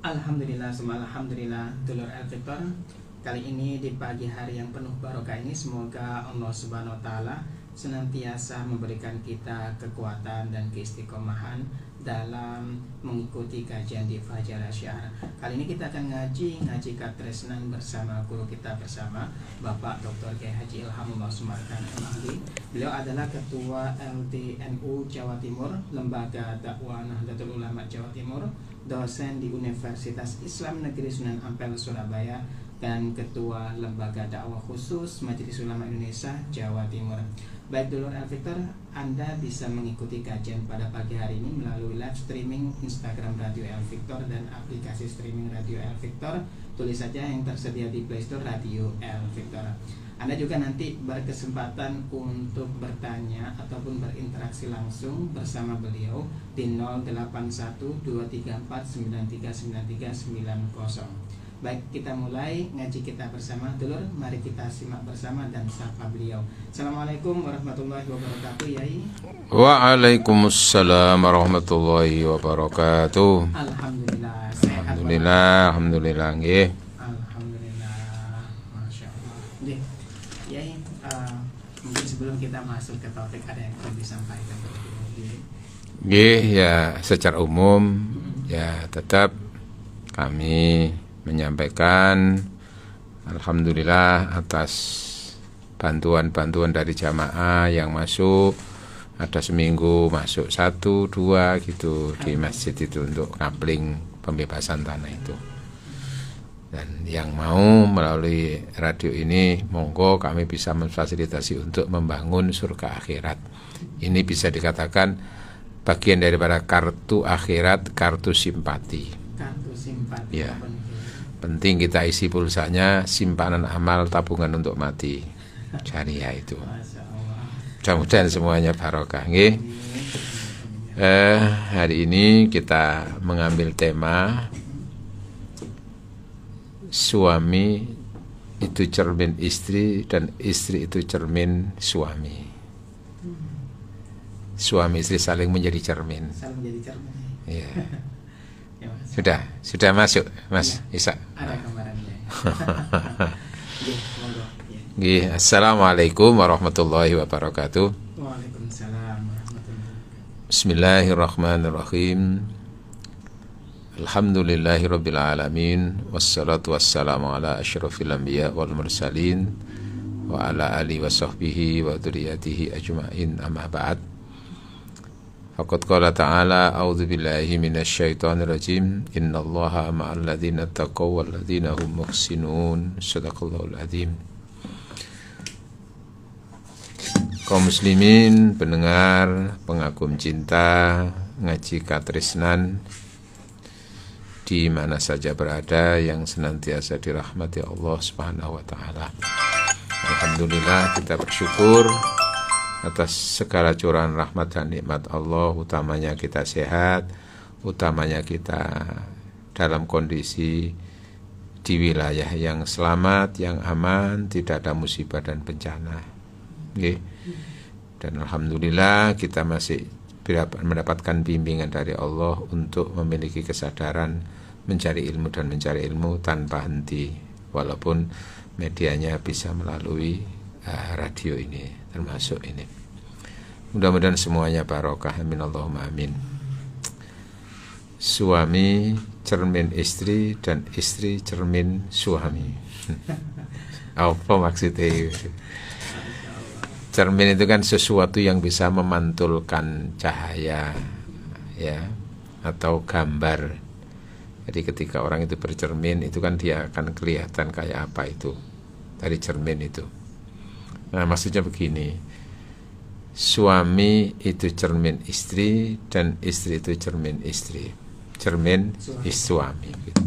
Alhamdulillah, semua alhamdulillah, dulur Al-Fiktor. Kali ini di pagi hari yang penuh barokah ini, semoga Allah Subhanahu wa taala senantiasa memberikan kita kekuatan dan keistiqomahan dalam mengikuti kajian di Fajar Asy'ar. Kali ini kita akan ngaji Katresnan bersama guru kita bersama Bapak Dr. Kiai Haji Ilhamullah Sumarkan MAD. Beliau adalah Ketua LDNU Jawa Timur, Lembaga Dakwah Nahdlatul Ulama Jawa Timur, dosen di Universitas Islam Negeri Sunan Ampel Surabaya, dan Ketua Lembaga Dakwah Khusus Majelis Ulama Indonesia Jawa Timur. Baik dulur Al-Fiktor, Anda bisa mengikuti kajian pada pagi hari ini melalui live streaming Instagram Radio Al-Fiktor dan aplikasi streaming Radio Al-Fiktor. Tulis saja yang tersedia di Play Store Radio Al-Fiktor. Anda juga nanti berkesempatan untuk bertanya ataupun berinteraksi langsung bersama beliau di 08123493939390. Baik, kita mulai ngaji kita bersama dulur. Mari kita simak bersama dan sapa beliau. Assalamualaikum warahmatullahi wabarakatuh, Yai. Waalaikumsalam warahmatullahi wabarakatuh. Alhamdulillah, sehat. Alhamdulillah nggih. Alhamdulillah, masya Allah. Nggih, Yai, mungkin sebelum kita masuk ke topik ada yang perlu disampaikan. Nggih, ya secara umum ya tetap kami menyampaikan alhamdulillah atas bantuan-bantuan dari jamaah yang masuk. Ada seminggu masuk 1-2 gitu di masjid itu untuk kapling pembebasan tanah itu. Dan yang mau melalui radio ini, monggo kami bisa memfasilitasi untuk membangun surga akhirat. Ini bisa dikatakan bagian daripada kartu akhirat, kartu simpati. Kartu simpati. Ya. Penting kita isi pulsanya, simpanan amal, tabungan untuk mati. Jariah itu. Mudah-mudahan semuanya barokah. Nggih. Hari ini kita mengambil tema suami itu cermin istri dan istri itu cermin suami. Suami istri saling menjadi cermin. Saling menjadi cermin. Iya. Sudah masuk, Mas Isa. Ada gambarannya. Nggih, assalamualaikum warahmatullahi wabarakatuh. Waalaikumsalam warahmatullahi wabarakatuh. Bismillahirrahmanirrahim. Alhamdulillahirabbil alamin, wassalatu wassalamu ala asyrafil anbiya wal mursalin wa ala alihi washabbihi wa dzurriyyatihi ajmain, amma ba'd. Faqad qala ta'ala a'udzu billahi minasyaitonir rajim, innallaha ma'al ladzina taqaw wal ladzina hum muhsinun. Shadaqallahul adzim. Kaum muslimin, pendengar, pengagum cinta ngaji Katresnan di mana saja berada yang senantiasa dirahmati Allah Subhanahu wa taala. Alhamdulillah, kita bersyukur atas segala curahan rahmat dan nikmat Allah, utamanya kita sehat, utamanya kita dalam kondisi di wilayah yang selamat, yang aman, tidak ada musibah dan bencana. Okay. Dan alhamdulillah kita masih mendapatkan bimbingan dari Allah untuk memiliki kesadaran mencari ilmu dan mencari ilmu tanpa henti, walaupun medianya bisa melalui radio ini, termasuk ini. Mudah-mudahan semuanya barokah, amin Allahumma amin. Suami cermin istri dan istri cermin suami. Apa maksudnya? Cermin itu kan sesuatu yang bisa memantulkan cahaya, ya, atau gambar. Jadi ketika orang itu bercermin, itu kan dia akan kelihatan kayak apa itu dari cermin itu. Nah, maksudnya begini, suami itu cermin istri dan istri itu cermin istri, cermin suami gitu.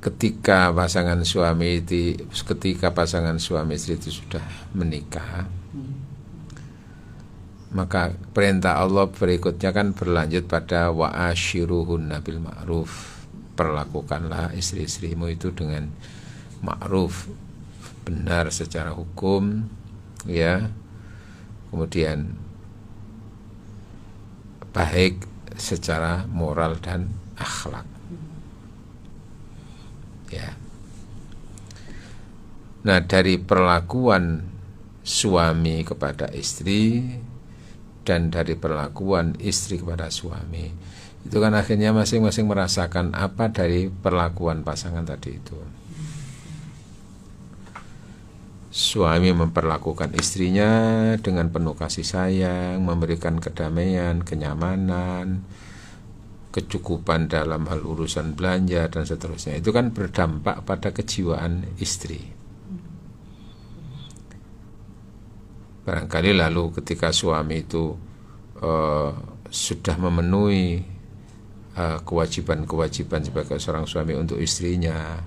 Ketika pasangan suami istri itu sudah menikah, maka perintah Allah berikutnya kan berlanjut pada wa'ashiruhunna bil ma'ruf. Perlakukanlah istri-istrimu itu dengan ma'ruf, benar secara hukum, ya. Kemudian baik secara moral dan akhlak. Ya. Nah, dari perlakuan suami kepada istri dan dari perlakuan istri kepada suami, itu kan akhirnya masing-masing merasakan apa dari perlakuan pasangan tadi itu. Suami memperlakukan istrinya dengan penuh kasih sayang, memberikan kedamaian, kenyamanan, kecukupan dalam hal urusan belanja dan seterusnya. Itu kan berdampak pada kejiwaan istri. Barangkali lalu ketika suami itu sudah memenuhi kewajiban-kewajiban sebagai seorang suami untuk istrinya,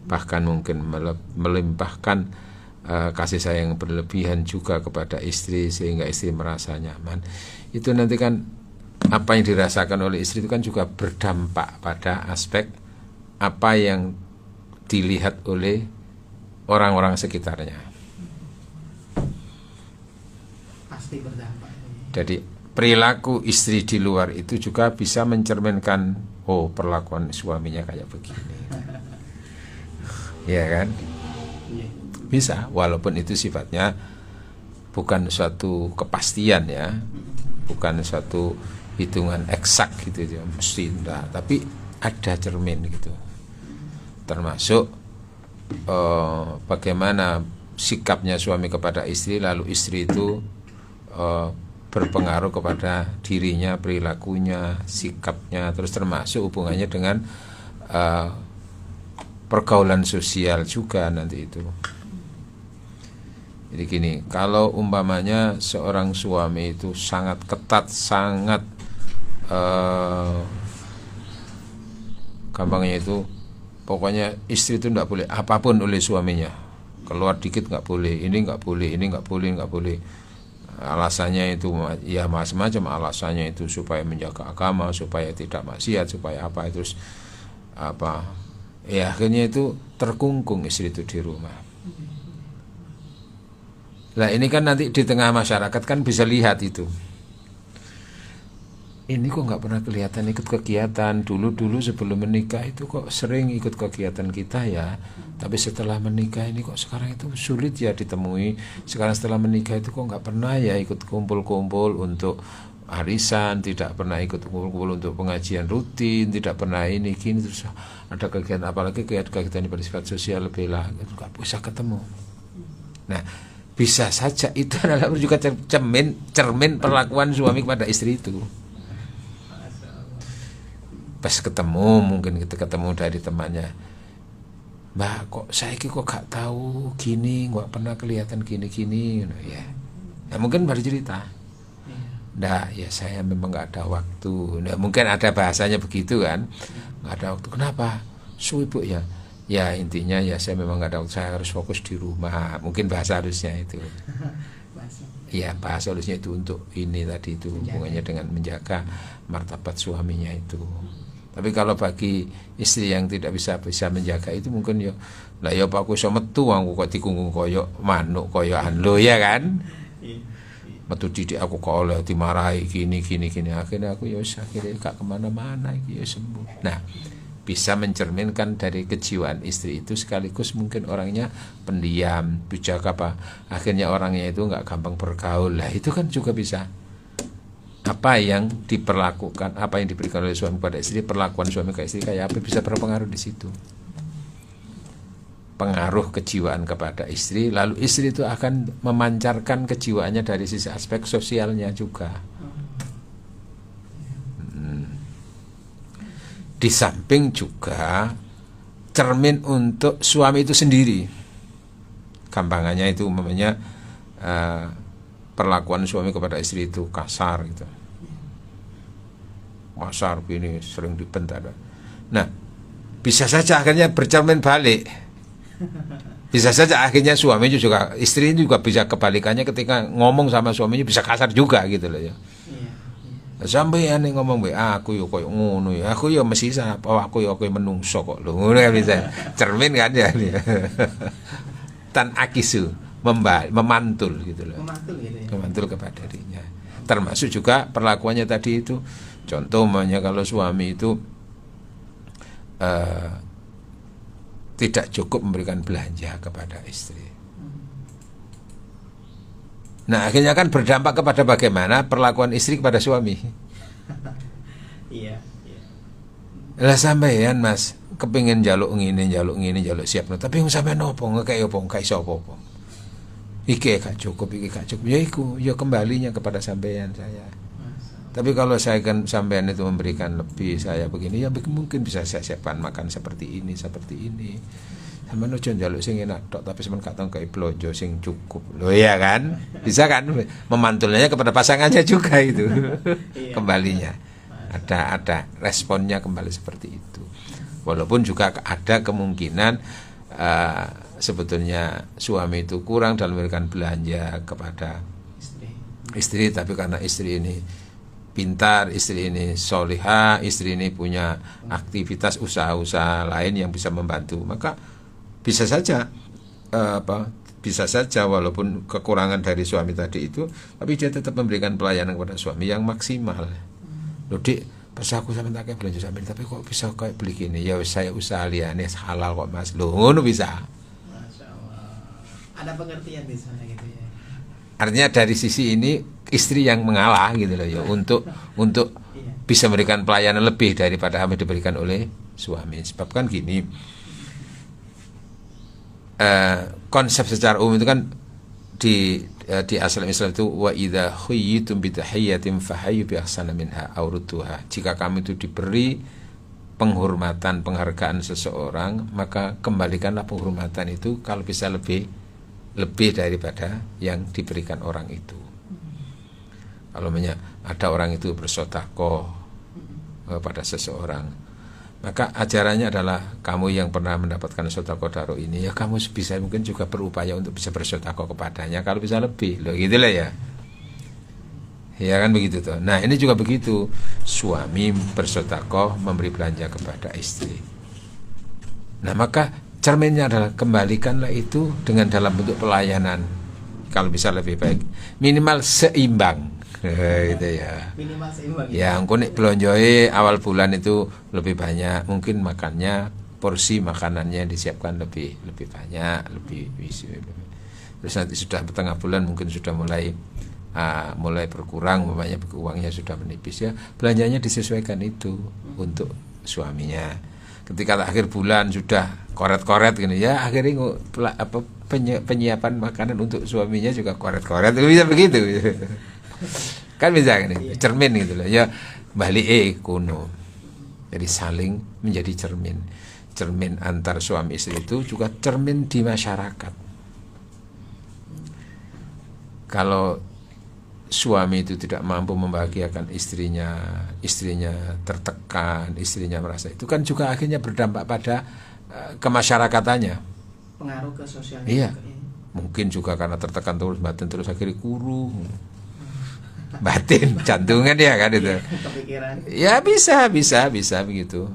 bahkan mungkin melimpahkan kasih sayang berlebihan juga kepada istri sehingga istri merasa nyaman, itu nanti kan apa yang dirasakan oleh istri itu kan juga berdampak pada aspek apa yang dilihat oleh orang-orang sekitarnya. Pasti berdampak. Jadi perilaku istri di luar itu juga bisa mencerminkan, oh, perlakuan suaminya kayak begini. Ya kan? Bisa, walaupun itu sifatnya bukan suatu kepastian ya, bukan suatu hitungan eksak gitu ya, mesti enggak, tapi ada cermin gitu. Termasuk bagaimana sikapnya suami kepada istri, lalu istri itu berpengaruh kepada dirinya, perilakunya, sikapnya, terus termasuk hubungannya dengan pergaulan sosial juga nanti itu. Jadi gini, kalau umpamanya seorang suami itu sangat ketat, sangat gampangnya itu, pokoknya istri itu tidak boleh apapun oleh suaminya, keluar dikit nggak boleh, ini nggak boleh, ini nggak boleh, nggak boleh. Alasannya itu ya macam-macam, alasannya itu supaya menjaga agama, supaya tidak maksiat, supaya apa, terus apa, ya akhirnya itu terkungkung istri itu di rumah. Nah ini kan nanti di tengah masyarakat kan bisa lihat itu, ini kok nggak pernah kelihatan ikut kegiatan, dulu sebelum menikah itu kok sering ikut kegiatan kita ya, tapi setelah menikah ini kok sekarang itu sulit ya ditemui, sekarang setelah menikah itu kok nggak pernah ya ikut kumpul-kumpul untuk arisan, tidak pernah ikut kumpul-kumpul untuk pengajian rutin, tidak pernah ini gini, terus ada kegiatan apalagi kegiatan yang bersifat sosial lebih lah, nggak bisa ketemu. Nah bisa saja itu adalah juga cermin perlakuan suami kepada istri itu. Pas ketemu, mungkin kita ketemu dari temannya, Mbak kok saya kok gak tahu gini, gak pernah kelihatan gini-gini ya. Nah, mungkin baru cerita, nah ya saya memang gak ada waktu. Nah, mungkin ada bahasanya begitu kan, gak ada waktu. Kenapa? Sibuk ya. Ya intinya ya saya memang gak ada waktu, saya harus fokus di rumah. Mungkin bahasa halusnya itu. Ya bahasa halusnya itu untuk ini tadi itu hubungannya dengan menjaga martabat suaminya itu. Tapi kalau bagi istri yang tidak bisa menjaga itu mungkin ya lah ya Pak aku iso metu aku kok dikungkung koyo manuk koyo anlo ya kan. Metu didik aku kok oleh dimarahi gini akhirnya aku ya akhirnya gak kemana-mana ya sembuh. Nah bisa mencerminkan dari kejiwaan istri itu, sekaligus mungkin orangnya pendiam, bijak apa, akhirnya orangnya itu nggak gampang bergaul. Lah itu kan juga bisa apa yang diperlakukan, apa yang diberikan oleh suami pada istri, perlakuan suami ke istri kayak apa bisa berpengaruh di situ. Pengaruh kejiwaan kepada istri, lalu istri itu akan memancarkan kejiwaannya dari sisi aspek sosialnya juga. Di samping juga cermin untuk suami itu sendiri. Gampangannya itu umpamanya perlakuan suami kepada istri itu kasar gitu. Kasar gini, sering dibentak. Nah, bisa saja akhirnya bercermin balik. Bisa saja akhirnya suami juga, istri juga bisa kebalikannya ketika ngomong sama suaminya bisa kasar juga gitu loh ya. Sampai aneh ngomong aku yo koyo ngono ya, aku yo mesti aku yo koyo menungso kok lho, ngono kan bisa cermin kan ya. Tan akisu memantul gitu loh. Memantul kepada dirinya. Termasuk juga perlakuannya tadi itu Contoh umpamanya kalau suami itu tidak cukup memberikan belanja kepada istri. Nah akhirnya kan berdampak kepada bagaimana perlakuan istri kepada suami. Iya. Lah sampeyan Mas kepingin njaluk ngene njaluk siapno, tapi wong sampean opo ngekek opo gak iso apa-apa. Iki gak cukup, ya iku ya kembalinya kepada sampeyan saya. Tapi kalau saya kan sampean itu memberikan lebih saya begini, ya mungkin bisa saya siapkan makan seperti ini. Sampeyan ojo njaluk sing enak tok, tapi sampean gak tau kayak blonjo sing cukup. Loh iya kan? Bisa kan memantulnya kepada pasangannya juga itu. Kembalinya. Ada responnya kembali seperti itu. Walaupun juga ada kemungkinan sebetulnya suami itu kurang dalam memberikan belanja kepada istri, tapi karena istri ini pintar, istri ini solihah, istri ini punya aktivitas usaha-usaha lain yang bisa membantu, maka bisa saja bisa saja walaupun kekurangan dari suami tadi itu, tapi dia tetap memberikan pelayanan kepada suami yang maksimal. Loh dik, pas aku sampe tak kayak belanja sampe, tapi kok bisa kayak beli gini? Ya saya usaha liane halal kok Mas. Loh ngono bisa. Masya Allah. Ada pengertian di sana gitu ya. Artinya dari sisi ini istri yang mengalah gitu loh ya, untuk bisa memberikan pelayanan lebih daripada apa yang diberikan oleh suami. Sebab kan gini, konsep secara umum itu kan di asal Islam itu wa idza khuyyitum bi tahiyyatin fahayyu bi ahsana minha aw rudduha. Jika kami itu diberi penghormatan, penghargaan seseorang, maka kembalikanlah penghormatan itu kalau bisa lebih daripada yang diberikan orang itu. Kalau ada orang itu bersedekah pada seseorang, maka ajarannya adalah kamu yang pernah mendapatkan sedekah daro ini, ya kamu bisa mungkin juga berupaya untuk bisa bersedekah kepadanya kalau bisa lebih. Loh gitulah ya. Ya kan begitu tuh. Nah, ini juga begitu. Suami bersedekah memberi belanja kepada istri. Nah, maka cerminnya adalah kembalikanlah itu dengan dalam bentuk pelayanan. Kalau bisa lebih baik, minimal seimbang. Gitu ya. Minimal seimbang. Ya, engko nek blonjoe awal bulan itu lebih banyak, mungkin makannya porsi makanannya disiapkan lebih banyak, lebih. Terus nanti sudah tengah bulan mungkin sudah mulai berkurang, uangnya sudah menipis, ya belanjanya disesuaikan itu untuk suaminya. Ketika akhir bulan sudah koret-koret gini, ya akhirnya penyiapan makanan untuk suaminya juga koret-koret, bisa begitu. Kan bisa kan, cermin gitu loh ya, balik kuno. Jadi saling menjadi cermin antar suami istri, itu juga cermin di masyarakat. Kalau suami itu tidak mampu membahagiakan istrinya tertekan, istrinya merasa, itu kan juga akhirnya berdampak pada kemasярakatannya. Pengaruh ke sosial. Iya. Mungkin juga karena tertekan terus, batin terus, akhirnya kuru. Batin, jantungan ya kan itu. Kepikiran. Ya bisa begitu.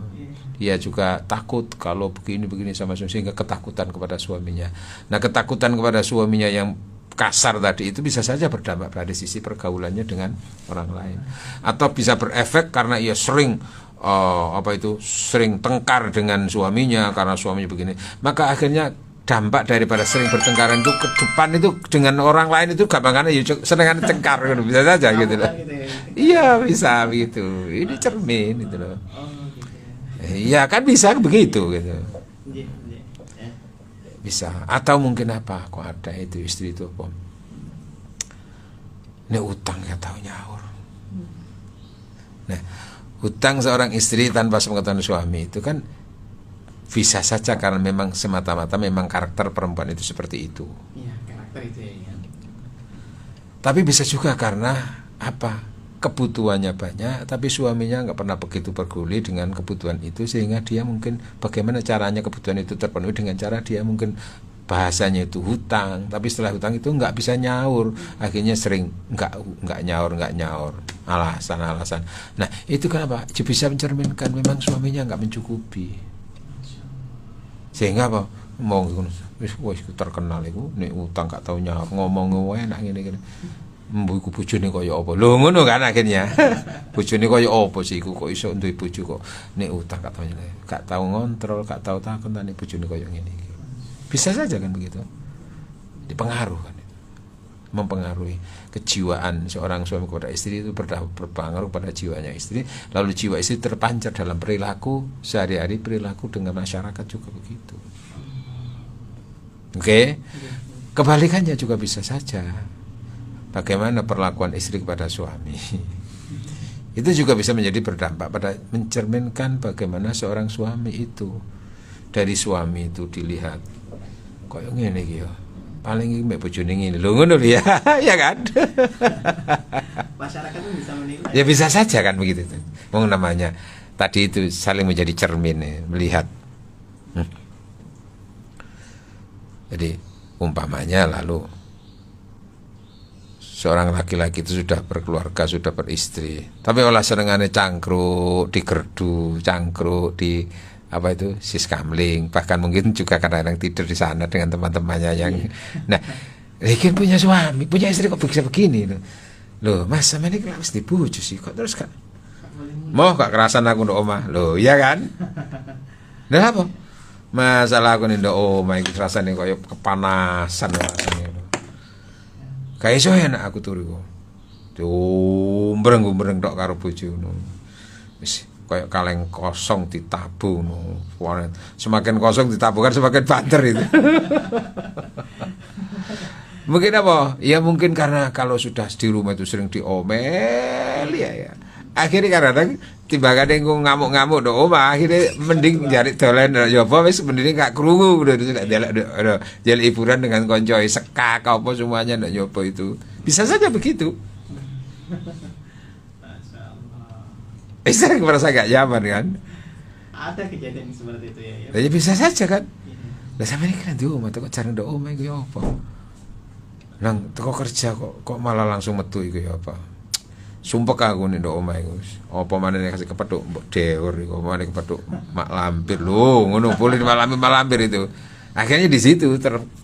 Dia juga takut kalau begini sama suami, sehingga ketakutan kepada suaminya. Nah, ketakutan kepada suaminya yang kasar tadi itu bisa saja berdampak pada sisi pergaulannya dengan orang lain, atau bisa berefek karena ia sering sering tengkar dengan suaminya karena suaminya begini, maka akhirnya dampak daripada sering bertengkaran itu ke depan itu dengan orang lain itu gampangannya ya senengan tengkar gitu, bisa saja gitu loh. Iya bisa begitu, ini cermin gitu loh. Iya kan bisa begitu gitu. Bisa. Atau mungkin apa, kok ada itu istri itu apa, ini utang ya tahu nyaur. Nah, utang seorang istri tanpa sepengetahuan suami itu kan bisa saja karena memang semata-mata memang karakter perempuan itu seperti itu. Iya, karakter itu ya. Tapi bisa juga karena apa, kebutuhannya banyak, tapi suaminya nggak pernah begitu peduli dengan kebutuhan itu, sehingga dia mungkin bagaimana caranya kebutuhan itu terpenuhi dengan cara dia mungkin bahasanya itu hutang, tapi setelah hutang itu nggak bisa nyaur, akhirnya sering nggak nyaur, alasan. Nah itu kenapa? Bisa mencerminkan memang suaminya nggak mencukupi, sehingga apa, mau wis terkenal itu nih utang nggak tahu nyaur, ngomong enak gini. Iku bojone kaya apa? Lho ngono kan akhirnya. Bojone kaya apa sih iku kok iso duwe bojo kok nek utang gak tau ngontrol, gak tau takon nek bojone kaya ngene iki. Bisa saja kan begitu. Dipengaruh kan. Mempengaruhi kejiwaan seorang suami kepada istri itu berpengaruh pada jiwanya istri, lalu jiwa istri terpancar dalam perilaku sehari-hari, perilaku dengan masyarakat juga begitu. Oke. Kebalikannya juga bisa saja. Bagaimana perlakuan istri kepada suami. Itu juga bisa menjadi berdampak pada mencerminkan bagaimana seorang suami itu. Dari suami itu dilihat koyo ngene iki ya. Paling iki mbek bojone ngene. Lho ngono ya. Ya kan? Masyarakat itu bisa menilai. Ya bisa saja kan begitu. Wong namanya tadi itu saling menjadi cermin ya, melihat. Jadi umpamanya lalu seorang laki-laki itu sudah berkeluarga, sudah beristri, tapi olah senengane cangkruk di gerdu, cangkruk di apa itu siskamling, bahkan mungkin juga kadang-kadang tidur di sana dengan teman-temannya yang nah, ini punya suami, punya istri kok bisa begini loh mas, sama ini kenapa mesti bojo sih kok terus kak mau gak kerasan aku ndok omah loh, iya kan? Nah apa? Masalah aku nih ndok omah iki rasane koyo kepanasan rasane lho. Kayak iso enak aku turu kok. Gumbreng tok karo bojo ngono. Wis kayak kaleng kosong ditabung no. Semakin kosong ditabungkan semakin banter itu. Mungkin apa? Ya mungkin karena kalau sudah di rumah itu sering diomel ya. Akhirnya kadang-kadang timbangane ngamuk-ngamuk ndok omah, akhirnya mending cari dolen ya apa wis mending gak krungu udah delok hiburan dengan konco sekak apa semuanya ndak nyoba itu. Bisa saja begitu. Istri merasa gak nyaman kan? Ada kejadian seperti itu ya. Ya bisa saja kan? Lah sampe iki kan di omah kok jarang ndok omah iku ya apa? Nang teko kerja kok malah langsung metu iku ya apa? Sumpek aku nih ndok omah iku. Apa manene kasih kepethuk mbok dewur iku, manene kepethuk mak lampir lho, ngono boleh mak lampir itu. Akhirnya di situ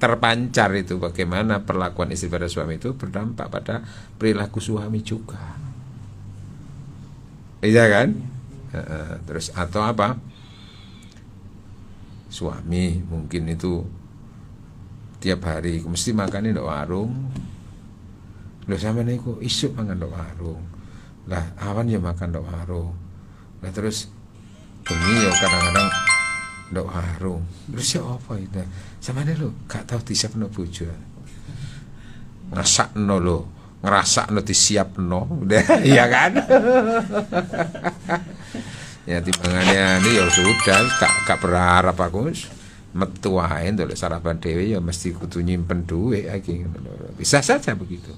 terpancar itu bagaimana perlakuan istri pada suami itu berdampak pada perilaku suami juga. Iya kan? Terus atau apa? Suami mungkin itu tiap hari mesti makannya ndok warung. Lho sampeyan niku isuk mangan ndok warung. Lah awan ya makan ndok warung. Lah terus bengi ya kadang-kadang ndok warung. Terus ya apa itu? Sampeyan lho gak tau disiapno bojo. Ngrasakno lho, ngrasakno disiapno. Iya kan? Ya timbangannya ini ya sudah gak berharap aku metu wae ndolek sarapan dhewe ya mesti kudu nyimpen dhuwit iki. Bisa saja begitu.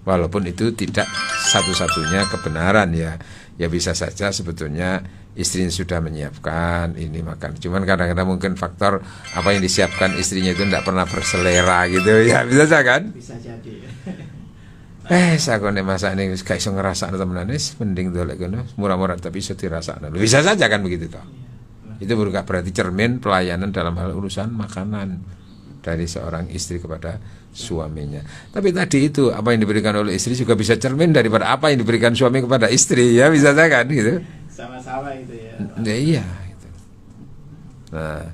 Walaupun itu tidak satu-satunya kebenaran ya. Ya bisa saja sebetulnya istrinya sudah menyiapkan ini makan. Cuman kadang-kadang mungkin faktor apa yang disiapkan istrinya itu tidak pernah berselera gitu. Ya bisa saja kan? Bisa jadi. Aku nek masak ini gak iso ngrasakno temenan wis mending dolek ngono murah-murah tapi iso dirasakno. Bisa saja kan begitu toh. Itu bukan berarti cermin pelayanan dalam hal urusan makanan dari seorang istri kepada suaminya. Tapi tadi itu apa yang diberikan oleh istri juga bisa cermin daripada apa yang diberikan suami kepada istri ya bisa saja kan gitu. Sama-sama itu ya. Iya gitu. Nah,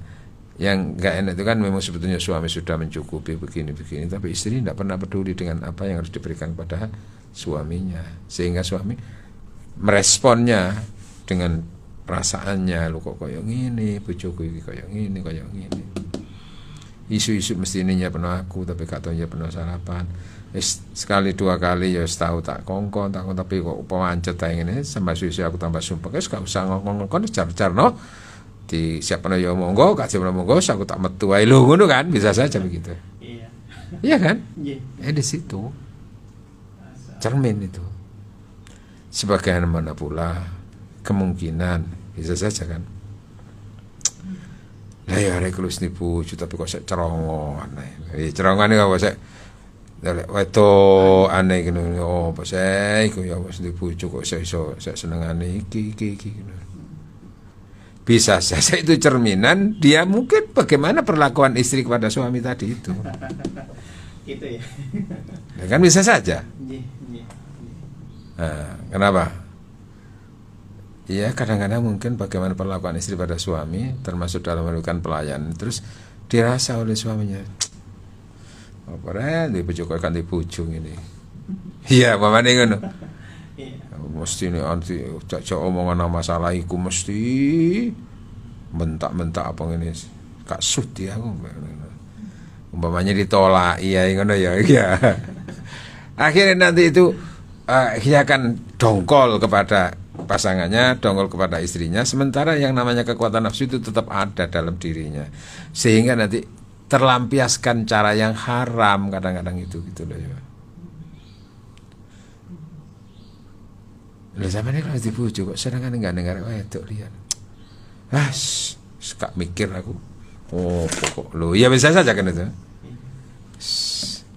yang enggak enak itu kan memang sebetulnya suami sudah mencukupi begini-begini tapi istri tidak pernah peduli dengan apa yang harus diberikan kepada suaminya sehingga suami meresponnya dengan perasaannya lu kok koyo ngene bojoku iki koyo ngene isu-isu mesti ini ya penuh aku tapi gak tau ya penuh sarapan sekali dua kali ya tahu tak kongkon tapi kok pancet ta ngene sampai susu aku tambah sumpek wis gak usah ngongkon car-car no di siapa ya monggo gak siapa monggo aku tak metu ae lho ngono kan bisa saja begitu. Iya kan? Di situ cermin itu sebagaimana pula kemungkinan bisa saja kan. Lah ya arek kelus nipu tapi kok sek cerongon. Cerongane kok sek lek wedo aneh ngono. Oh, apa sek iku ya wis nipu kok iso senengane iki ngono. bisa saja itu cerminan dia mungkin bagaimana perlakuan istri kepada suami tadi itu. Gitu ya. Ya kan bisa saja. Iya, iya. Nah, kenapa? Iya, kadang-kadang mungkin bagaimana perlakuan istri pada suami, termasuk dalam melakukan pelayanan, terus dirasa oleh suaminya, apa di bojo kan di bojo ini. Iya, mamane ngono. Iya. Mesti ini anti cak omongan masalah iku mesti bentak-bentak apa ngene. Kak sudi aku. Umpamanya ditolak, iya ngono ya, iya. Akhirnya nanti itu dia akan dongkol kepada pasangannya, dongkol kepada istrinya, sementara yang namanya kekuatan nafsu itu tetap ada dalam dirinya, sehingga nanti terlampiaskan cara yang haram kadang-kadang itu gitu loh ya. Loh sampeyan kalau dibujuk kok sedangkan enggak dengar wedok liyan. Kak mikir aku. Oh, pokok lo ya bisa saja kan itu.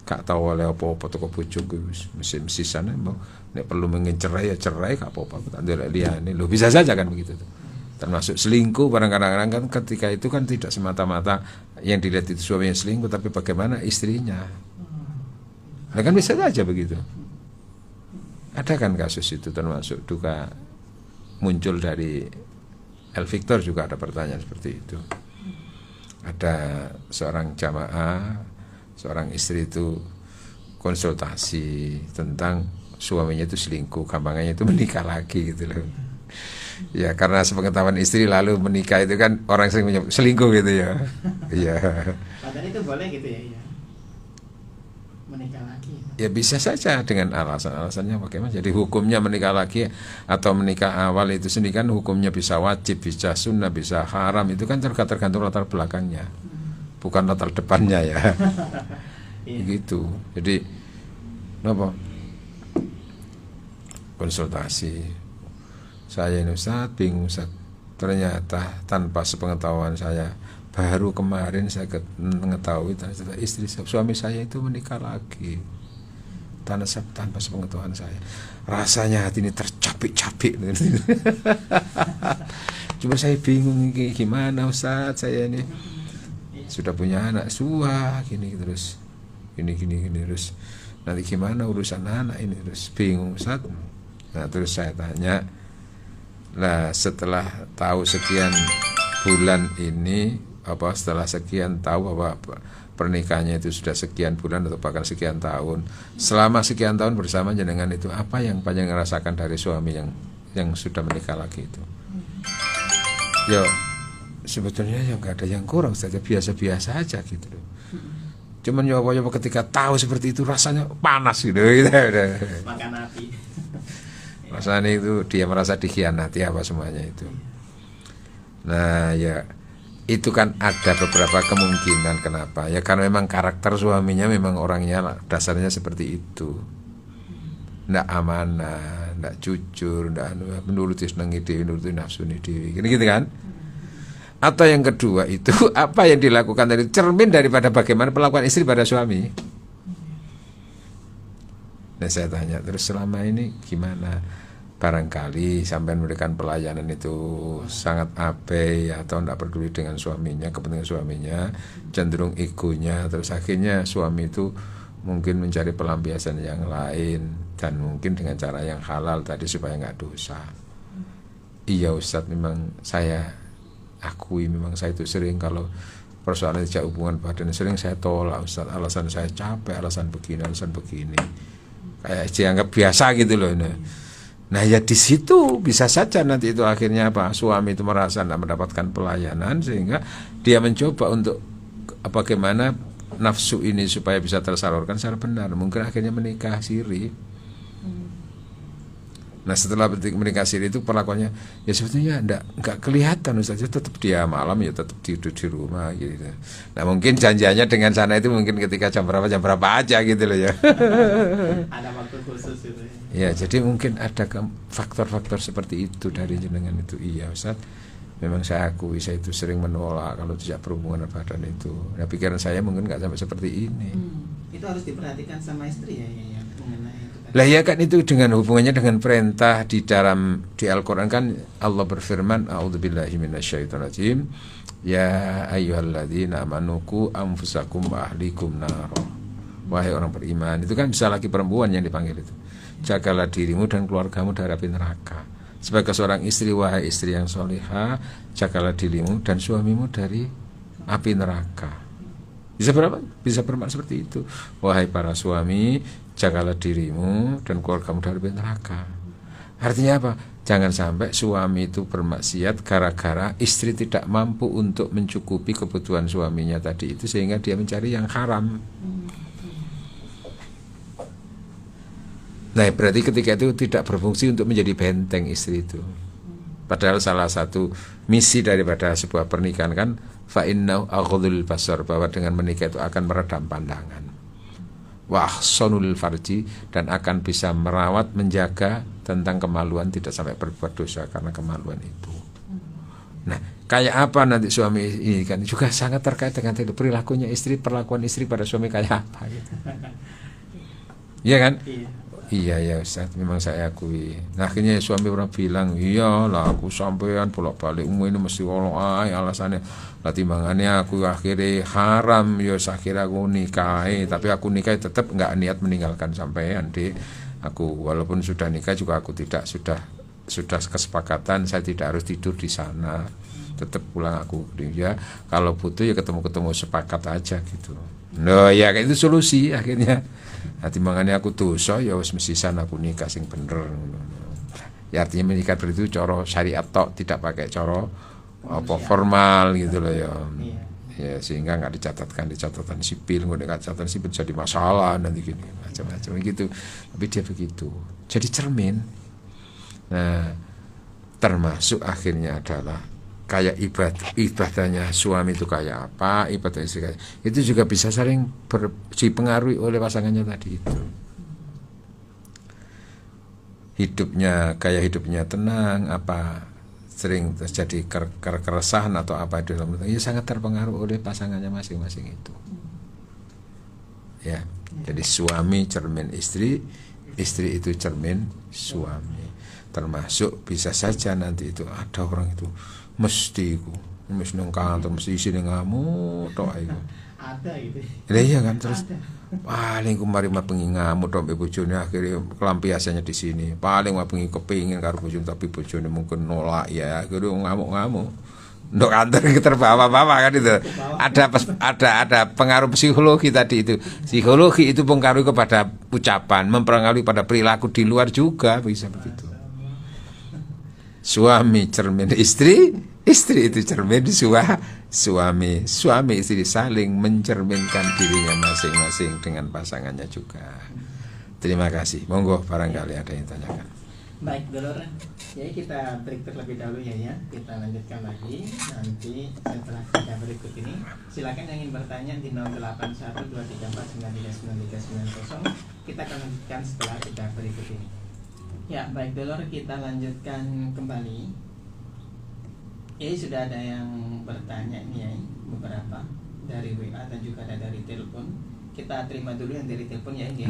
Kak tahu oleh apa-apa toko bojoku wis mesti sana mau nek perlu mencerai ya cerai gak apa-apa tak ndelok liyane. Lo bisa saja kan begitu tuh. Termasuk selingkuh kadang-kadang kan ketika itu kan tidak semata-mata yang dilihat itu suaminya selingkuh, tapi bagaimana istrinya. Nah kan bisa saja begitu. Ada kan kasus itu, termasuk duka muncul dari El Victor juga ada pertanyaan seperti itu. Ada seorang jamaah, seorang istri itu konsultasi tentang suaminya itu selingkuh, gampangannya itu menikah lagi gitu loh. Ya karena sepengetahuan istri lalu menikah itu kan orang sering menyebut selingkuh gitu ya. Iya. Padahal itu boleh gitu ya, ya. Menikah lagi. Ya bisa saja dengan alasannya bagaimana. Jadi hukumnya menikah lagi atau menikah awal itu sendiri kan hukumnya bisa wajib, bisa sunnah, bisa haram. Itu kan tergantung latar belakangnya, bukan latar depannya ya. Begitu. Jadi apa? Konsultasi. Saya ini Ustaz, bingung Ustaz. Ternyata tanpa sepengetahuan saya, baru kemarin saya mengetahui ternyata istri suami saya itu menikah lagi tanpa sepengetahuan saya. Rasanya hati ini tercapik-capik. Cuma saya bingung gimana Ustaz, saya ini sudah punya anak gini terus gini terus nanti gimana urusan anak ini, terus bingung Ustaz. Nah terus saya tanya, nah setelah tahu sekian bulan ini setelah sekian tahu bahwa pernikahannya itu sudah sekian bulan atau bahkan sekian tahun, selama sekian tahun bersama jenengan itu apa yang panjang rasakan dari suami yang sudah menikah lagi itu? Ya sebetulnya ya nggak ada yang kurang saja, biasa-biasa aja gitu loh. Cuman ya apa ketika tahu seperti itu rasanya panas gitu. Makan api. Rasanya itu dia merasa dikhianati apa semuanya itu. Nah ya itu kan ada beberapa kemungkinan kenapa. Ya karena memang karakter suaminya memang orangnya dasarnya seperti itu. Ndak amanah, ndak jujur, ndak menuruti senengi dewi, menuruti nafsu dewi. Gini gitu kan. Atau yang kedua itu apa yang dilakukan tadi cermin daripada bagaimana perlakuan istri pada suami. Nah saya tanya terus selama ini gimana? Barangkali sampai memberikan pelayanan itu sangat abai atau tidak peduli dengan suaminya, kepentingan suaminya, cenderung egonya, terus akhirnya suami itu mungkin mencari pelampiasan yang lain dan mungkin dengan cara yang halal tadi supaya nggak dosa. Iya Ustadz, memang saya akui memang saya itu sering kalau persoalan tidak hubungan badan sering saya tolak Ustadz, alasan saya capek, alasan begini kayak dianggap biasa gitu loh. Nah ya di situ bisa saja nanti itu akhirnya suami itu merasa tidak mendapatkan pelayanan sehingga dia mencoba untuk bagaimana nafsu ini supaya bisa tersalurkan secara benar, mungkin akhirnya menikah siri. Nah setelah menikah siri itu perlakuannya ya sebetulnya enggak kelihatan Ustaz, tetap dia malam ya tetap tidur di rumah gitu. Nah mungkin janjiannya dengan sana itu mungkin ketika jam berapa aja gitu loh ya. Ada waktu khusus itu ya. Ya jadi mungkin ada faktor-faktor seperti itu dari jenengan itu. Iya Ustaz, memang saya akui saya itu sering menolak kalau tidak berhubungan badan itu. Nah pikiran saya mungkin enggak sampai seperti ini. Itu harus diperhatikan sama istri ya mengenai itu tadi. Lah ya kan itu dengan hubungannya dengan perintah di Al-Qur'an kan Allah berfirman, a'udzubillahi minasyaitonirrajim, ya ayyuhalladzina amanu qu anfusakum wa ahlikum nar. Wahai orang beriman, itu kan bisa laki perempuan yang dipanggil itu. Jagalah dirimu dan keluargamu dari api neraka. Sebagai seorang istri, wahai istri yang solihah, jagalah dirimu dan suamimu dari api neraka. Bisa bermakna seperti itu. Wahai para suami, jagalah dirimu dan keluargamu dari api neraka. Artinya apa? Jangan sampai suami itu bermaksiat gara-gara istri tidak mampu untuk mencukupi kebutuhan suaminya tadi itu, sehingga dia mencari yang haram. Nah, berarti ketika itu tidak berfungsi untuk menjadi benteng istri itu. Padahal salah satu misi daripada sebuah pernikahan kan fa innahu aghdhul basar, bahwa dengan menikah itu akan meredam pandangan. Wa ahsanul farji, dan akan bisa merawat, menjaga tentang kemaluan, tidak sampai berbuat dosa karena kemaluan itu. Nah, kayak apa nanti suami ini kan juga sangat terkait dengan itu, perilakunya istri, perlakuan istri pada suami kayak apa gitu. Iya kan? Iya ya Ustaz, memang saya akui. Nah, akhirnya suami orang bilang, iya lah aku sampean bolak-balik ini mesti wolo ae alasannya. Lah timbangannya aku akhirnya haram ya, akhirnya aku nikahi, tapi aku nikahi tetap enggak niat meninggalkan sampean, Dik. Aku walaupun sudah nikah juga aku tidak sudah kesepakatan saya tidak harus tidur di sana. Tetap pulang aku ya. Kalau butuh ya ketemu sepakat aja gitu. No ya kayak itu solusi akhirnya. Nah, timbangannya aku dosa ya wis mesisan aku nikah sing bener. Ya artinya menikah itu cara syariat tok, tidak pakai cara apa formal gitu loh ya. Ya sehingga nggak dicatatkan di catatan sipil, nggak catatan sipil jadi masalah nanti gini macam-macam gitu. Tapi dia begitu. Jadi cermin. Nah, termasuk akhirnya adalah kayak ibadahnya suami itu kayak apa, ibadah istri kayak itu juga bisa saling dipengaruhi oleh pasangannya tadi itu. Hidupnya tenang, apa sering terjadi keresahan atau apa itu ya sangat terpengaruh oleh pasangannya masing-masing itu. Ya, jadi suami cermin istri, istri itu cermin suami. Termasuk bisa saja nanti itu ada orang itu mesti nang kantor mesti isi ngamuk tok ae. Ada itu. Iya kan, terus paling kemarin mah pengen ngamuk tok mbek bojone, akhirnya kelampiasannya di sini. Paling mah pengen kepingin karo bojone tapi bojone mungkin nolak ya, akhirnya ngamuk-ngamuk. Ndok kantor terbawa-bawa kan itu. Ada pengaruh psikologi tadi itu. Psikologi itu mempengaruhi kepada ucapan, mempengaruhi pada perilaku di luar juga bisa begitu. Suami cermin istri, istri itu cermin suami istri saling mencerminkan dirinya masing-masing dengan pasangannya juga. Terima kasih. Monggo barangkali ada yang tanyakan. Baik, Dulur. Jadi kita break terlebih dahulu ya. Kita lanjutkan lagi nanti setelah kita berikut ini. Silakan yang ingin bertanya di 081234939990. Kita akan lanjutkan setelah kita berikut ini. Ya, baik Dulur, kita lanjutkan kembali. Sudah ada yang bertanya ini ya, beberapa dari WA dan juga ada dari telepon. Kita terima dulu yang dari telepon ya ini.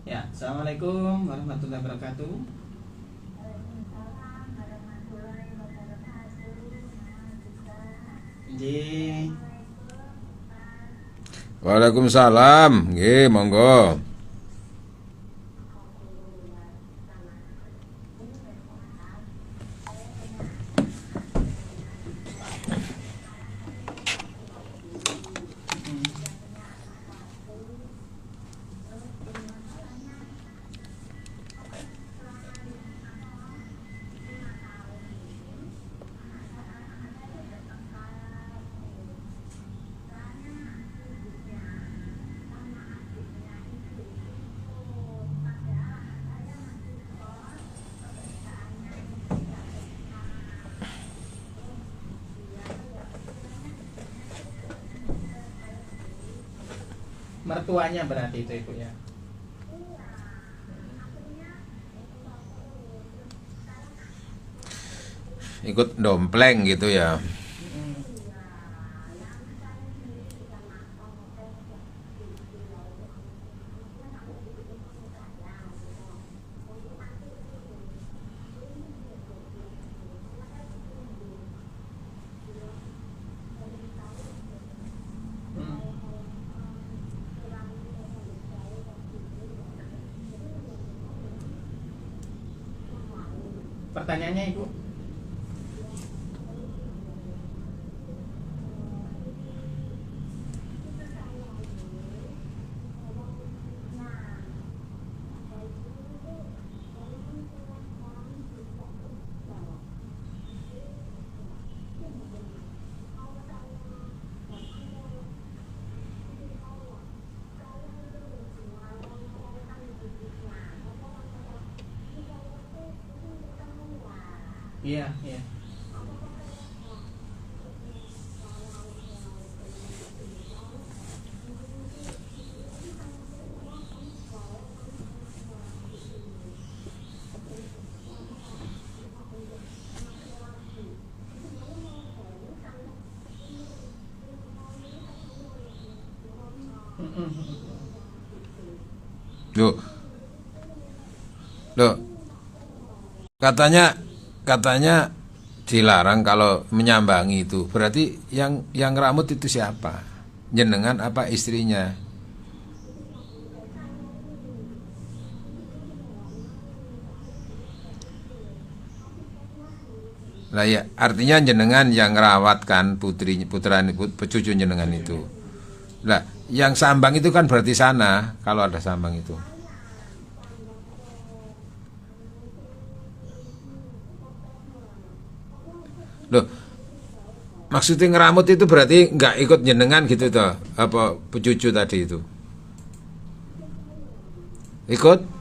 Ya, Assalamualaikum warahmatullahi wabarakatuh. Waalaikumsalam. Nggih, monggo. Mertuanya berarti itu Ibu ya. Ikut dompleng gitu ya. pertanyaannya Ibu? Iya, iya. Loh, loh, katanya dilarang kalau menyambangi itu. Berarti yang ngeramut itu siapa? Jenengan apa istrinya? Lah ya, artinya jenengan yang ngerawat kan putra cucu jenengan itu. Lah, yang sambang itu kan berarti sana kalau ada sambang itu. Loh, maksudnya ngeramut itu berarti nggak ikut jenengan gitu toh? Apa cucu tadi itu? Ikut?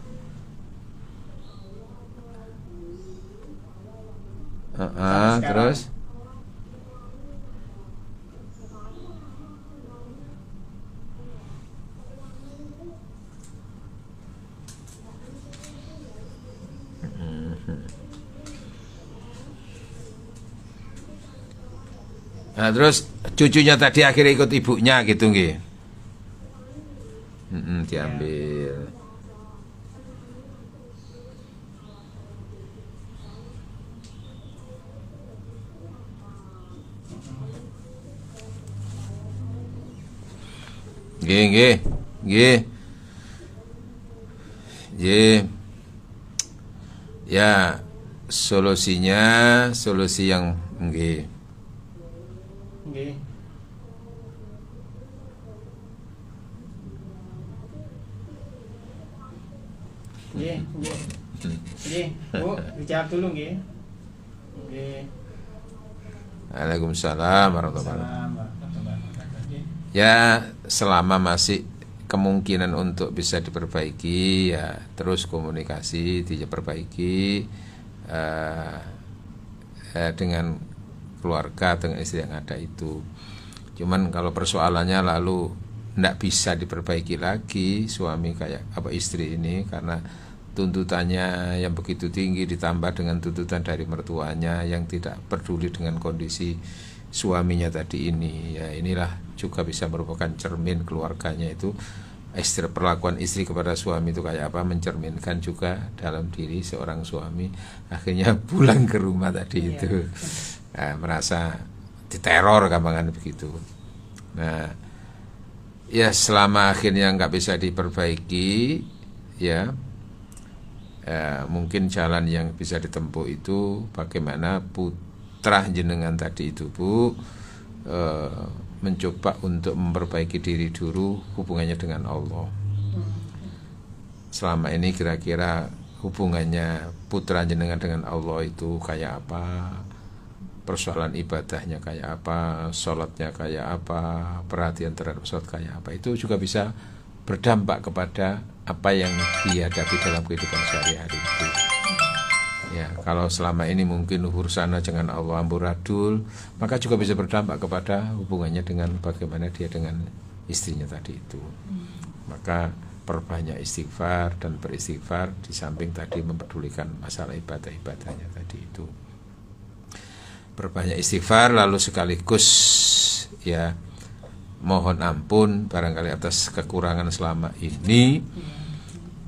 Terus? Nah, terus cucunya tadi akhirnya ikut ibunya gitu nggih. Diambil. Nggih. Ya, solusinya solusi yang nggih. Nggih, Bu, dijawab dulu nggih. Nggih. Waalaikumsalam warahmatullahi wabarakatuh. Ya, selama masih kemungkinan untuk bisa diperbaiki, ya terus komunikasi diperbaiki dengan keluarga, dengan istri yang ada itu. Cuman kalau persoalannya lalu tidak bisa diperbaiki lagi suami kayak apa istri ini karena tuntutannya yang begitu tinggi ditambah dengan tuntutan dari mertuanya yang tidak peduli dengan kondisi suaminya tadi ini, ya inilah juga bisa merupakan cermin keluarganya itu. Perlakuan istri kepada suami itu kayak apa mencerminkan juga dalam diri seorang suami akhirnya pulang ke rumah tadi itu merasa diteror gampangan begitu. Nah, ya selama akhirnya nggak bisa diperbaiki, ya mungkin jalan yang bisa ditempuh itu bagaimana putra jenengan tadi itu Bu mencoba untuk memperbaiki diri dulu hubungannya dengan Allah. Selama ini kira-kira hubungannya putra jenengan dengan Allah itu kayak apa, persoalan ibadahnya kayak apa, sholatnya kayak apa, perhatian terhadap sholat kayak apa, itu juga bisa berdampak kepada apa yang dihadapi dalam kehidupan sehari-hari itu. Ya, kalau selama ini mungkin luhur sana dengan Allah amburadul, maka juga bisa berdampak kepada hubungannya dengan bagaimana dia dengan istrinya tadi itu. Maka perbanyak istighfar dan beristighfar di samping tadi mempedulikan masalah ibadah-ibadahnya tadi itu. Perbanyak istighfar lalu sekaligus ya mohon ampun barangkali atas kekurangan selama ini,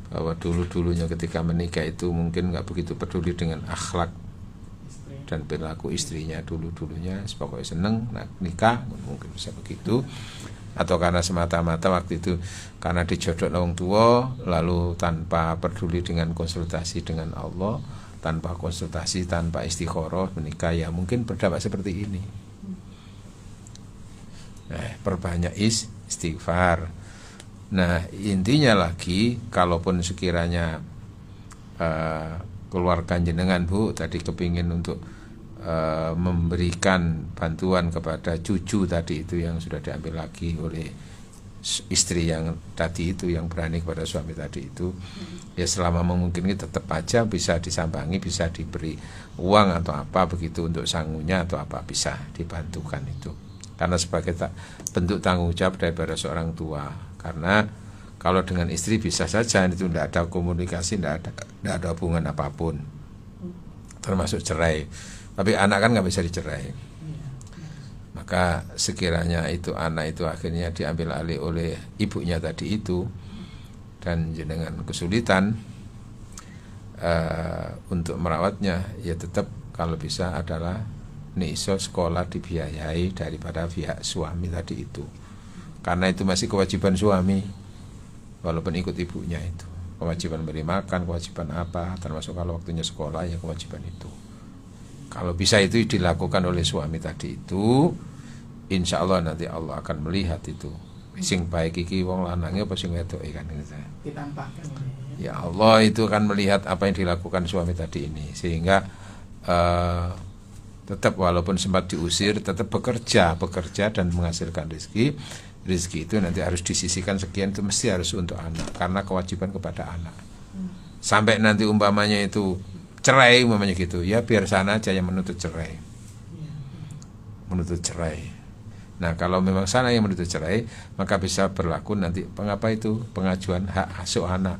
bahwa dulu-dulunya ketika menikah itu mungkin nggak begitu peduli dengan akhlak dan perilaku istrinya dulu-dulunya, pokoknya seneng nikah mungkin bisa begitu, atau karena semata-mata waktu itu karena dijodoh orang tua lalu tanpa peduli dengan konsultasi dengan Allah tanpa konsultasi, tanpa istikharah menikah, ya mungkin berdampak seperti ini. Perbanyak istighfar. Nah, intinya lagi, kalaupun sekiranya keluarga jenengan Bu tadi kepingin untuk memberikan bantuan kepada cucu tadi itu yang sudah diambil lagi oleh istri yang tadi itu, yang berani kepada suami tadi itu, ya selama memungkinkan tetap aja bisa disambangi, bisa diberi uang atau apa begitu untuk sangunya atau apa, bisa dibantukan itu, karena sebagai bentuk tanggung jawab daripada seorang tua. Karena kalau dengan istri bisa saja itu tidak ada komunikasi, tidak ada hubungan apapun, termasuk cerai. Tapi anak kan nggak bisa dicerai. Maka sekiranya itu anak itu akhirnya diambil alih oleh ibunya tadi itu, dan jenengan kesulitan untuk merawatnya, ya tetap kalau bisa adalah iso sekolah dibiayai daripada pihak suami tadi itu, karena itu masih kewajiban suami walaupun ikut ibunya itu, kewajiban beri makan, kewajiban apa, termasuk kalau waktunya sekolah ya kewajiban itu. Kalau bisa itu dilakukan oleh suami tadi itu, insya Allah nanti Allah akan melihat itu. Sing baik iki wong lanange apa sing wedoke kan gitu. Ditampakkan. Ya Allah itu akan melihat apa yang dilakukan suami tadi ini, sehingga tetap walaupun sempat diusir tetap bekerja dan menghasilkan rezeki itu nanti harus disisihkan sekian, itu mesti harus untuk anak, karena kewajiban kepada anak. Sampai nanti umpamanya itu cerai umpamanya gitu, ya biar sana aja yang menuntut cerai. Nah, kalau memang sana yang menuntut cerai, maka bisa berlaku nanti pengajuan hak asuh anak.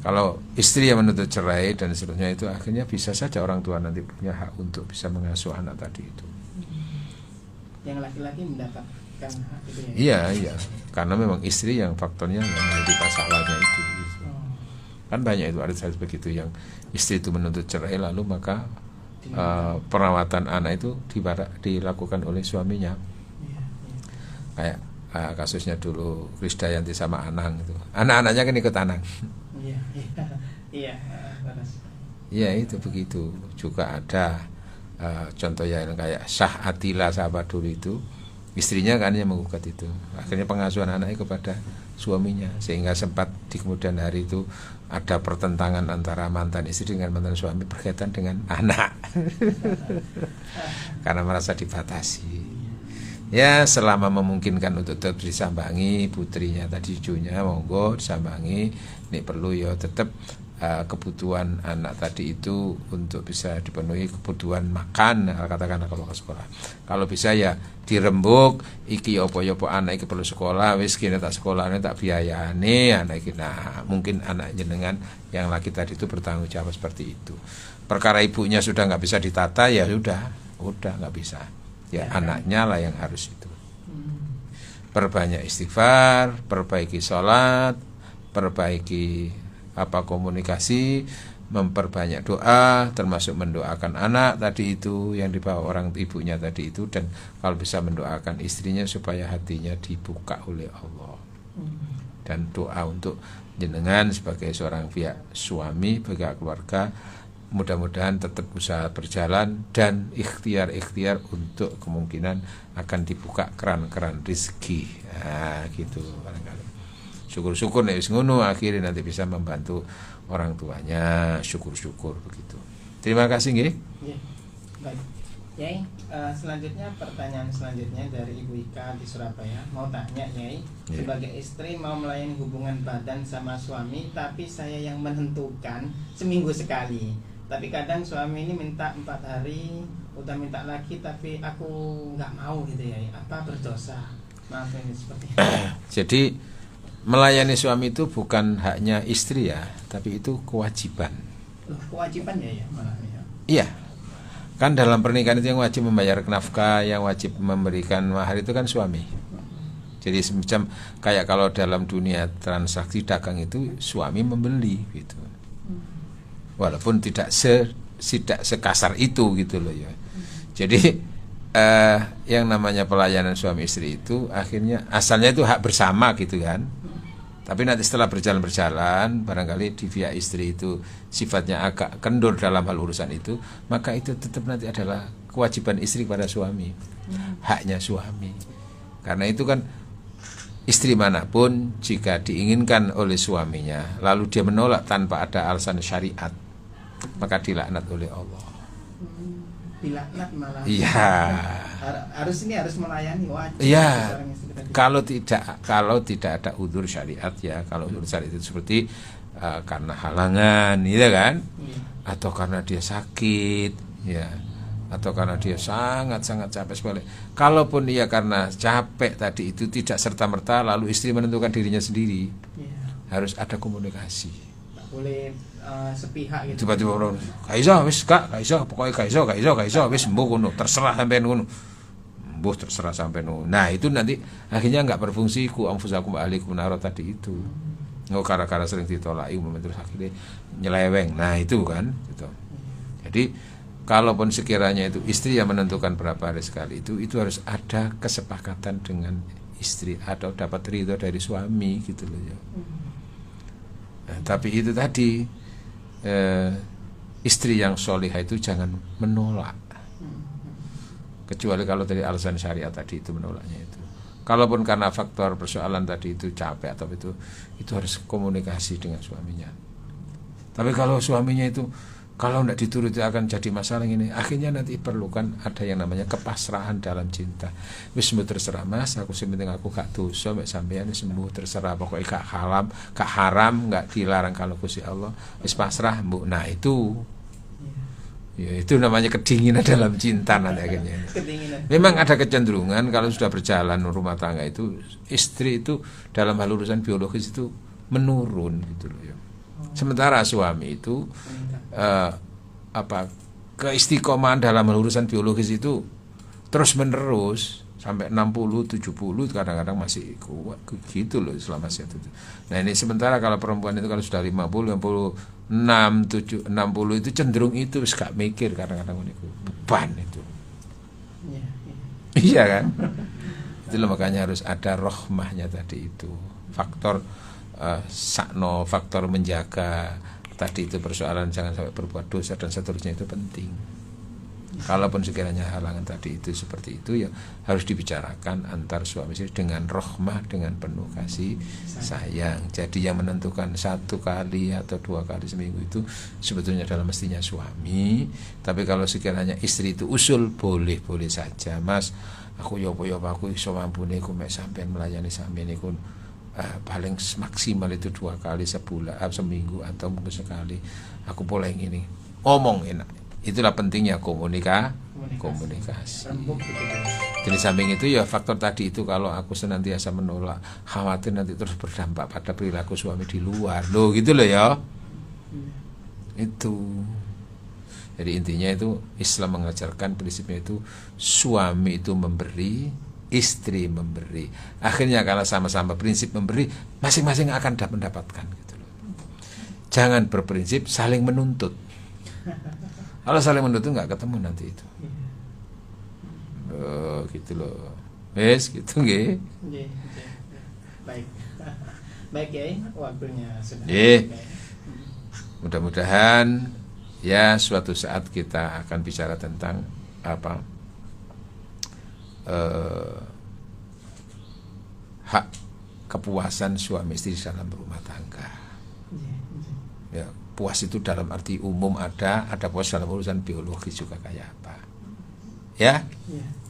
Kalau istri yang menuntut cerai dan seterusnya itu, akhirnya bisa saja orang tua nanti punya hak untuk bisa mengasuh anak tadi itu. Yang laki-laki mendapatkan hak itu ya? Iya, karena memang istri yang faktornya yang menjadi masalahnya itu. Gitu. Kan banyak itu ada begitu yang istri itu menuntut cerai, lalu maka perawatan anak itu dilakukan oleh suaminya. Kayak kasusnya dulu Krisdayanti sama Anang itu, anak-anaknya kan ikut Anang. Iya itu begitu. Juga ada contoh yang kayak Syah Atila sahabat dulu itu, istrinya kan yang menggugat itu, akhirnya pengasuhan anaknya kepada suaminya, sehingga sempat di kemudian hari itu ada pertentangan antara mantan istri dengan mantan suami berkaitan dengan anak. Karena merasa dibatasi. Ya selama memungkinkan untuk tetap disambangi putrinya tadi, cucunya monggo disambangi, ini perlu ya tetap kebutuhan anak tadi itu untuk bisa dipenuhi, kebutuhan makan katakanlah kalau ke sekolah. Kalau bisa ya dirembuk iki opo-opo anak iki perlu sekolah, wis kene tak sekolahane tak biayane anak iki. Nah, mungkin anak jenengan yang laki tadi itu bertanggung jawab seperti itu. Perkara ibunya sudah nggak bisa ditata, ya udah nggak bisa. Ya anaknya lah yang harus itu. Perbanyak istighfar, perbaiki sholat, perbaiki komunikasi, memperbanyak doa, termasuk mendoakan anak tadi itu yang dibawa orang ibunya tadi itu, dan kalau bisa mendoakan istrinya supaya hatinya dibuka oleh Allah. Dan doa untuk jenengan sebagai seorang pihak suami, pihak keluarga, mudah-mudahan tetap bisa berjalan dan ikhtiar untuk kemungkinan akan dibuka keran-keran rezeki. Nah, gitu barangkali. Syukur-syukur nek wis ngono akhirnya nanti bisa membantu orang tuanya, syukur-syukur begitu. Terima kasih nggih. Nggih. Baik. Yai, selanjutnya pertanyaan selanjutnya dari Ibu Ika di Surabaya. Mau tanya Yai, sebagai istri mau melayani hubungan badan sama suami, tapi saya yang menentukan seminggu sekali. Tapi kadang suami ini minta 4 hari, udah minta lagi tapi aku nggak mau gitu Yai. Apa berdosa? Maaf ini seperti itu. Jadi melayani suami itu bukan haknya istri ya, tapi itu kewajiban. Kewajiban ya malah ya. Iya. Kan dalam pernikahan itu yang wajib membayar nafkah, yang wajib memberikan mahar itu kan suami. Jadi semacam kayak kalau dalam dunia transaksi dagang itu suami membeli gitu. Walaupun tidak sekasar itu gitu loh ya. Jadi yang namanya pelayanan suami istri itu akhirnya asalnya itu hak bersama gitu kan. Tapi nanti setelah berjalan-berjalan, barangkali di pihak istri itu sifatnya agak kendor dalam hal urusan itu, maka itu tetap nanti adalah kewajiban istri pada suami, haknya suami. Karena itu kan istri manapun jika diinginkan oleh suaminya, lalu dia menolak tanpa ada alasan syariat, maka dilaknat oleh Allah. Dilaknat malah. Iya. Harus melayani wajib. Iya. Kalau tidak ada udzur syariat ya, kalau udzur syariat itu seperti karena halangan, ya kan? Atau karena dia sakit, ya. Atau karena dia sangat-sangat capek sekali. Kalaupun ia karena capek tadi itu tidak serta-merta lalu istri menentukan dirinya sendiri. Harus ada komunikasi. Tak boleh sepihak gitu. Tiba-tiba orang, "Kaiso wis Kak, kaiso pokoknya kaiso wis mbuh ngono, terserah sampean ngono." Mbuh terserah sampean ngono. Nah, itu nanti akhirnya enggak berfungsi ku anfusakum ahlikum nar tadi itu. Nggak gara-gara sering ditolaki terus akhirnya nyeleweng. Nah, itu kan gitu. Jadi kalaupun sekiranya itu istri yang menentukan berapa hari sekali itu harus ada kesepakatan dengan istri atau dapat ridho dari suami gitu loh ya. Nah, tapi itu tadi istri yang solihah itu jangan menolak, kecuali kalau dari alasan syariat tadi itu menolaknya itu. Kalaupun karena faktor persoalan tadi itu capek atau itu harus komunikasi dengan suaminya. Tapi kalau suaminya itu kalau tidak dituruti akan jadi masalah ini, akhirnya nanti perlukan ada yang namanya kepasrahan dalam cinta. Wis sembuh terserah Mas, aku penting aku gak dosa mek sampean sembuh terserah, pokoknya gak haram, gak dilarang kalau Gusti Allah. Wis pasrah, Mbok. Nah, itu ya itu namanya kedinginan dalam cinta nanti akhirnya. Memang ada kecenderungan kalau sudah berjalan rumah tangga itu istri itu dalam hal urusan biologis itu menurun gitu loh ya. Sementara suami itu keistiqomahan dalam urusan biologis itu terus menerus sampai 60, 70 kadang-kadang masih kuat gitu loh selama itu. Nah, ini sementara kalau perempuan itu kalau sudah 50, 56, 60 itu cenderung itu gak mikir kadang-kadang itu beban itu. Iya kan? Itulah makanya harus ada rahmahnya tadi itu. Faktor sakno, faktor menjaga tadi itu persoalan jangan sampai berbuat dosa dan seterusnya itu penting. Kalaupun sekiranya halangan tadi itu seperti itu ya harus dibicarakan antar suami istri dengan rahmah, dengan penuh kasih sayang. Jadi yang menentukan 1 kali atau 2 kali seminggu itu sebetulnya adalah mestinya suami. Tapi kalau sekiranya istri itu usul boleh saja, Mas, aku yopo aku iso mampune ku mek sampean melayani sampean iku paling maksimal itu 2 kali sebulan, seminggu atau mungkin sekali. Aku boleh ini ngomong enak. Itulah pentingnya komunikasi. Jadi samping itu ya faktor tadi itu kalau aku senantiasa menolak, khawatir nanti terus berdampak pada perilaku suami di luar. Loh gitu loh ya. Itu. Jadi intinya itu Islam mengajarkan prinsipnya itu suami itu memberi, istri memberi. Akhirnya kalau sama-sama prinsip memberi, masing-masing akan mendapatkan gitu loh. Jangan berprinsip saling menuntut. Kalau saling menuntut nggak ketemu nanti itu. Gitu loh. Wes gitu nggih. Baik. Baik ya, waktunya sudah. Mudah-mudahan ya suatu saat kita akan bicara tentang hak kepuasan suami istri dalam rumah tangga. Ya, puas itu dalam arti umum ada puas dalam urusan biologis juga kayak apa. Ya?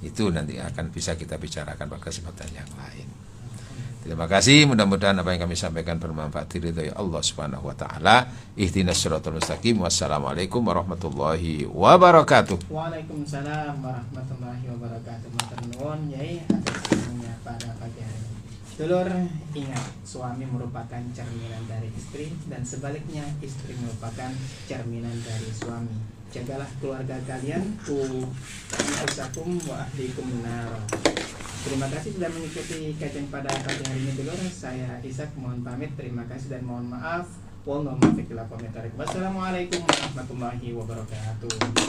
Itu nanti akan bisa kita bicarakan pada kesempatan yang lain. Terima kasih, mudah-mudahan apa yang kami sampaikan bermanfaat ridho Allah Subhanahu wa taala. Ihdinas siratal mustaqim. Wassalamualaikum warahmatullahi wabarakatuh. Waalaikumsalam warahmatullahi wabarakatuh. Matur nuwun Yai atas ilmunya pada pagi hari ini. Dulur, ingat, suami merupakan cerminan dari istri dan sebaliknya istri merupakan cerminan dari suami. Jagalah keluarga kalian, anfusakum wa ahlikum nar. Terima kasih sudah mengikuti kajian pada pagi hari ini dulur. Saya Ishak mohon pamit, terima kasih dan mohon maaf. Wassalamualaikum warahmatullahi wabarakatuh.